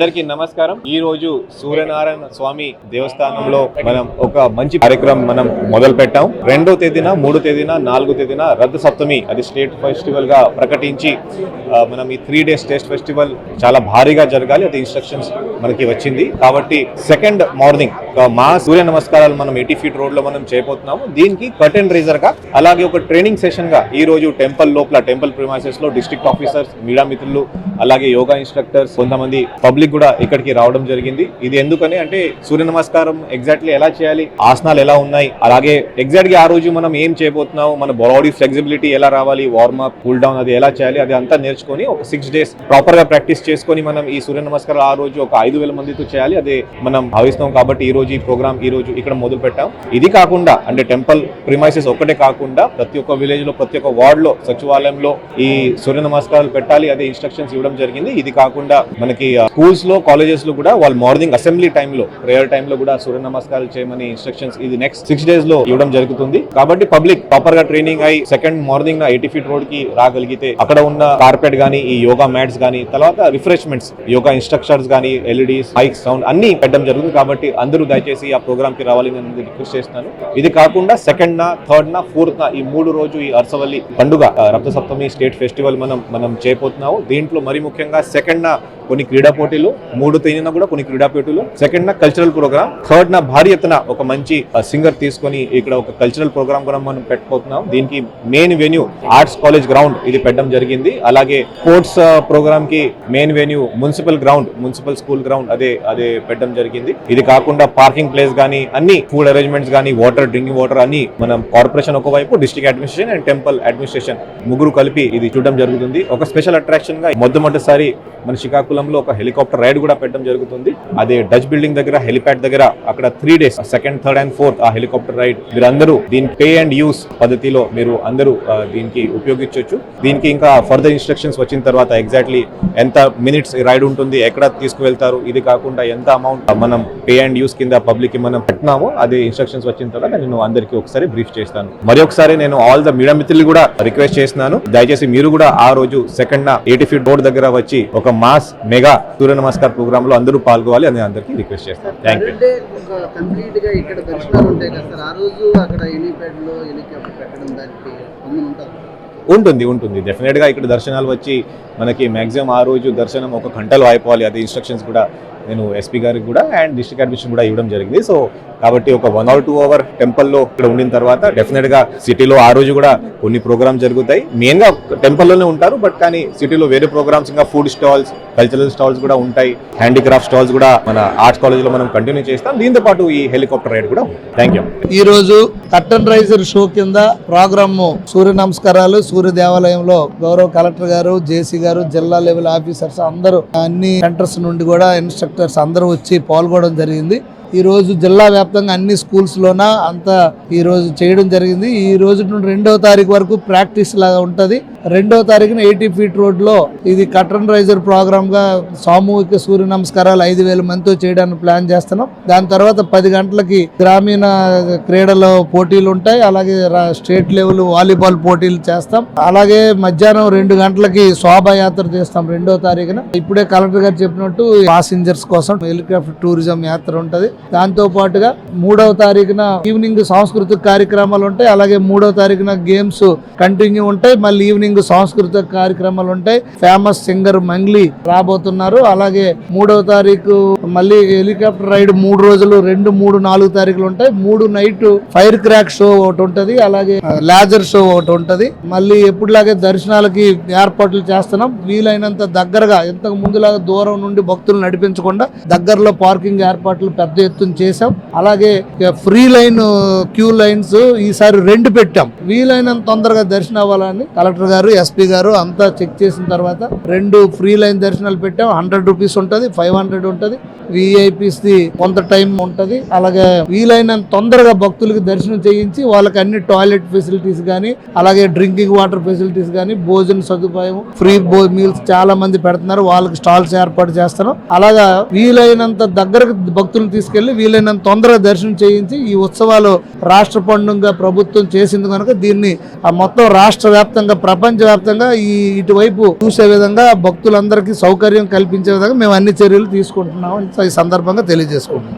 అందరికీ నమస్కారం. ఈ రోజు సూర్యనారాయణ స్వామి దేవస్థానంలో మనం ఒక మంచి కార్యక్రమం మనం మొదలు పెట్టాం. 2వ తేదీన 3వ తేదీన 4వ తేదీన రథ సప్తమి అది స్టేట్ ఫెస్టివల్ గా ప్రకటించి మనం ఈ 3 days టెస్ట్ ఫెస్టివల్ చాలా భారీగా జరగాలి. అది ఇన్స్ట్రక్షన్స్ మనకి వచ్చింది. కాబట్టి సెకండ్ మార్నింగ్ మా సూర్య నమస్కారాలు మనం 80 feet రోడ్ లో మనం చేయబోతున్నాము. దీనికి కర్టెన్ రైజర్ గా అలాగే ఒక ట్రైనింగ్ సెషన్ గా ఈ రోజు టెంపుల్ లోపల టెంపుల్ ప్రిమైసెస్ లో డిస్ట్రిక్ట్ ఆఫీసర్స్, మీడియా మిత్రులు, అలాగే యోగా ఇన్స్ట్రక్టర్స్, కొంతమంది పబ్లిక్ కూడా ఇక్కడికి రావడం జరిగింది. ఇది ఎందుకని అంటే సూర్య నమస్కారం ఎగ్జాక్ట్లీ ఎలా చేయాలి, ఆసనాలు ఎలా ఉన్నాయి, అలాగే ఎగ్జాక్ట్ గా ఆ రోజు మనం ఏం చేయబోతున్నాం, మన బాడీ ఫ్లెక్సిబిలిటీ ఎలా రావాలి, వార్మప్, కూల్ డౌన్ అది ఎలా చేయాలి, అది అంతా నేర్చుకొని ఒక 6 days ప్రాపర్ గా ప్రాక్టీస్ చేసుకొని మనం ఈ సూర్య నమస్కారం ఆ రోజు ఒక 5,000 మందితో చేయాలి. అదే మనం భావిస్తాం. కాబట్టి ఈ రోజు ఈ ప్రోగ్రామ్ ఈ రోజు ఇక్కడ మొదలు పెట్టాం. ఇది కాకుండా అంటే టెంపుల్ ప్రిమైసెస్ ఒక్కటే కాకుండా ప్రతి ఒక్క విలేజ్ లో, ప్రతి ఒక్క వార్డ్ లో, సచివాలయంలో ఈ సూర్య నమస్కారాలు పెట్టాలి. అదే ఇన్స్ట్రక్షన్స్ ఇవ్వడం జరిగింది. ఇది కాకుండా మనకి స్కూల్స్ లో, కాలేజెస్ లో కూడా వాళ్ళు మార్నింగ్ అసెంబ్లీ టైంలో, ప్రేయర్ టైంలో కూడా సూర్య నమస్కారాలు చేయమని ఇన్స్ట్రక్షన్స్ ఇది నెక్స్ట్ 6 days లో ఇవ్వడం జరుగుతుంది. కాబట్టి పబ్లిక్ ప్రాపర్ గా ట్రైనింగ్ అయి సెకండ్ మార్నింగ్ 80 feet రోడ్ కి రాగలిగితే అక్కడ ఉన్న కార్పెట్ గానీ, ఈ యోగా మ్యాట్స్ గానీ, తర్వాత రిఫ్రెష్మెంట్స్, యోగా ఇన్స్ట్రక్టర్స్ గానీ, ఎల్ఈడీస్, మైక్స్, సౌండ్ అన్ని పెట్టడం జరుగుతుంది. కాబట్టి అందరూ దయచేసి ఆ ప్రోగ్రామ్ కి రావాలని నేను రిక్వెస్ట్ చేస్తున్నాను. ఇది కాకుండా 2nd, 3rd, 4th ఈ 3 రోజు ఈ అరసవల్లి పండుగ రథ సప్తమి స్టేట్ ఫెస్టివల్ మనం చేయబోతున్నాము. దీంట్లో మరి ముఖ్యంగా 2nd కొన్ని క్రీడా పోటీలు, 3వ తేదీన కూడా కొన్ని క్రీడా పోటీలు, 2nd కల్చరల్ ప్రోగ్రామ్, 3rd భారీ ఎత్తున ఒక మంచి సింగర్ తీసుకొని ఇక్కడ ఒక కల్చరల్ ప్రోగ్రామ్ కూడా మనం పెట్టుకుంటున్నాం. దీనికి main venue arts college ground ఇది పెట్టడం జరిగింది. అలాగే స్పోర్ట్స్ ప్రోగ్రామ్ కి main venue municipal ground, municipal school ground అదే పెట్టడం జరిగింది. ఇది కాకుండా పార్కింగ్ ప్లేస్ గానీ, అన్ని ఫుడ్ అరేంజ్మెంట్స్ గానీ, వాటర్, డ్రింకింగ్ వాటర్ అన్ని మనం కార్పొరేషన్ ఒకవైపు, district administration and temple administration ముగ్గురు కలిపి ఇది చూడడం జరుగుతుంది. ఒక స్పెషల్ అట్రాక్షన్ గా మొట్టమొదటిసారి మన శ్రీకాకుళంలో ఒక హెలికాప్టర్ రైడ్ కూడా పెట్టడం జరుగుతుంది. అదే డచ్ బిల్డింగ్ దగ్గర, హెలిప్యాడ్ దగ్గర అక్కడ 3 days 2nd, 3rd and 4th ఆ హెలికాప్టర్ రైడ్ మీరు అందరూ దీని పే అండ్ యూస్ పద్ధతిలో మీరు అందరూ దీనికి ఉపయోగించవచ్చు. దీనికి ఇంకా ఫర్దర్ ఇన్స్ట్రక్షన్స్ వచ్చిన తర్వాత ఎగ్జాక్ట్లీ ఎంత మినిట్స్ రైడ్ ఉంటుంది, ఎక్కడ తీసుకువెళ్తారు, ఇది కాకుండా ఎంత అమౌంట్ మనం పే అండ్ యూస్ కింద పబ్లిక్ కి మనం పెట్టినాము, అదే ఇన్స్ట్రక్షన్స్ వచ్చిన తర్వాత నేను అందరికీ ఒకసారి బ్రీఫ్ చేస్తాను. మరి ఒకసారి నేను ఆల్ ద మీడియా మిత్రులు కూడా రిక్వెస్ట్ చేస్తున్నాను, దయచేసి మీరు కూడా ఆ రోజు 2nd 80 feet రోడ్ దగ్గర వచ్చి ఒక మాస్ మెగా సూర్య నమస్కార్ ప్రోగ్రామ్ లో అందరూ పాల్గొవాలి అని అందరికీ రిక్వెస్ట్ చేస్తాను. Thank you. కంప్లీట్ గా ఇక్కడ దర్శనాలు ఉంటాయి కదా సార్, ఆ రోజు అక్కడ హెలిప్యాడ్ లో హెలికాప్టర్ పెట్టడం దానికి ఉంటుంది డెఫినెట్ గా ఇక్కడ దర్శనాలు వచ్చి మనకి మాక్సిమం ఆ రోజు దర్శనం 1 గంటలో అయిపోవాలి. అది ఇన్స్ట్రక్షన్స్ కూడా నేను ఎస్పీ గారికి కూడా అండ్ డిస్ట్రిక్ట్ అడ్మినిస్ట్రేషన్ కూడా ఇవ్వడం జరిగింది. సో కాబట్టి ఒక 1 or 2 hour టెంపుల్లో ఇక్కడ ఉండిన తర్వాత డెఫినెట్ గా సిటీలో ఆ రోజు కూడా కొన్ని ప్రోగ్రామ్స్ జరుగుతాయి. మెయిన్ గా టెంపుల్లోనే ఉంటారు, బట్ కానీ సిటీలో వేరే ప్రోగ్రామ్స్, ఇంకా ఫుడ్ స్టాల్స్, కల్చరల్ స్టాల్స్ కూడా ఉంటాయి. హ్యాండీక్రాఫ్ట్ స్టాల్స్ కూడా మన ఆర్ట్స్ కాలేజ్ లో మనం కంటిన్యూ చేస్తాం. దీంతో పాటు ఈ హెలికాప్టర్ రైడ్ కూడా ఉంటుంది. Thank you. ఈ రోజు కర్టన్ రైజర్ షో కింద ప్రోగ్రామ్ సూర్య నమస్కారాలు సూర్య దేవాలయంలో గౌరవ కలెక్టర్ గారు, జేసీ గారు, జిల్లా లెవెల్ ఆఫీసర్స్ అందరూ, అన్ని సెంటర్స్ నుండి కూడా ఇన్స్ట్రక్టర్స్ అందరూ వచ్చి పాల్గొనడం జరిగింది. ఈ రోజు జిల్లా వ్యాప్తంగా అన్ని స్కూల్స్ లోన అంతా ఈ రోజు చేయడం జరిగింది. ఈ రోజు నుండి 2వ తారీఖు వరకు ప్రాక్టీస్ లాగా ఉంటది. 2వ తారీఖున 80 feet రోడ్ లో ఇది కర్టన్ రైజర్ ప్రోగ్రామ్ గా సామూహిక సూర్య నమస్కారాలు 5,000 మందితో చేయడానికి ప్లాన్ చేస్తున్నాం. దాని తర్వాత 10 గంటలకి గ్రామీణ క్రీడల పోటీలు ఉంటాయి. అలాగే స్టేట్ లెవెల్ వాలీబాల్ పోటీలు చేస్తాం. అలాగే మధ్యాహ్నం 2 గంటలకి శోభాయాత్ర చేస్తాం 2వ తారీఖున. ఇప్పుడే కలెక్టర్ గారు చెప్పినట్టు పాసింజర్స్ కోసం హెలికాప్టర్ టూరిజం యాత్ర ఉంటది. దాంతో పాటుగా 3వ తారీఖున ఈవినింగ్ సాంస్కృతిక కార్యక్రమాలు ఉంటాయి. అలాగే 3వ తారీఖున గేమ్స్ కంటిన్యూ ఉంటాయి. మళ్ళీ ఈవినింగ్ సాంస్కృతిక కార్యక్రమాలు ఉంటాయి. ఫేమస్ సింగర్ మంగ్లీ రాబోతున్నారు. అలాగే 3వ తారీఖు మళ్ళీ హెలికాప్టర్ రైడ్ 3 రోజులు, 2, 3, 4 తారీఖులు ఉంటాయి. 3 నైట్ ఫైర్ క్రాక్ షో ఒకటి ఉంటది. అలాగే లేజర్ షో ఒకటి ఉంటది. మళ్ళీ ఎప్పుడులాగే దర్శనాలకి ఏర్పాట్లు చేస్తున్నాం. వీలైనంత దగ్గరగా, ఇంతకు ముందులాగా దూరం నుండి భక్తులు నడిపించకుండా దగ్గరలో పార్కింగ్ ఏర్పాట్లు పెద్ద ఎత్తున చేసాం. అలాగే ఫ్రీ లైన్, క్యూ లైన్స్ ఈసారి 2 పెట్టాం. వీలైనంత తొందరగా దర్శనం అవ్వాలని కలెక్టర్ గారు, ఎస్పీ గారు అంతా చెక్ చేసిన తర్వాత 2 ఫ్రీ లైన్ దర్శనాలు పెట్టాం. 100 rupees ఉంటుంది, 500 ఉంటుంది. విఐపీస్ ది కొంత టైం ఉంటది. అలాగే వీలైనంత తొందరగా భక్తులకి దర్శనం చేయించి వాళ్ళకి అన్ని టాయిలెట్ ఫెసిలిటీస్ కానీ, అలాగే డ్రింకింగ్ వాటర్ ఫెసిలిటీస్ కానీ, భోజన సదుపాయం, ఫ్రీ మీల్స్ చాలా మంది పెడుతున్నారు. వాళ్ళకి స్టాల్స్ ఏర్పాటు చేస్తున్నాం. అలాగా వీలైనంత దగ్గరకు భక్తులు తీసుకెళ్లి వీలైనంత తొందరగా దర్శనం చేయించి ఈ ఉత్సవాలు రాష్ట్ర పండుగ ప్రభుత్వం చేసింది కనుక దీన్ని మొత్తం రాష్ట్ర వ్యాప్తంగా ప్రపంచ ప్రపంచవ్యాప్తంగా ఇటువైపు చూసే విధంగా భక్తులందరికీ సౌకర్యం కల్పించే విధంగా మేము అన్ని చర్యలు తీసుకుంటున్నాం ఈ సందర్భంగా తెలియజేసుకుంటున్నాం.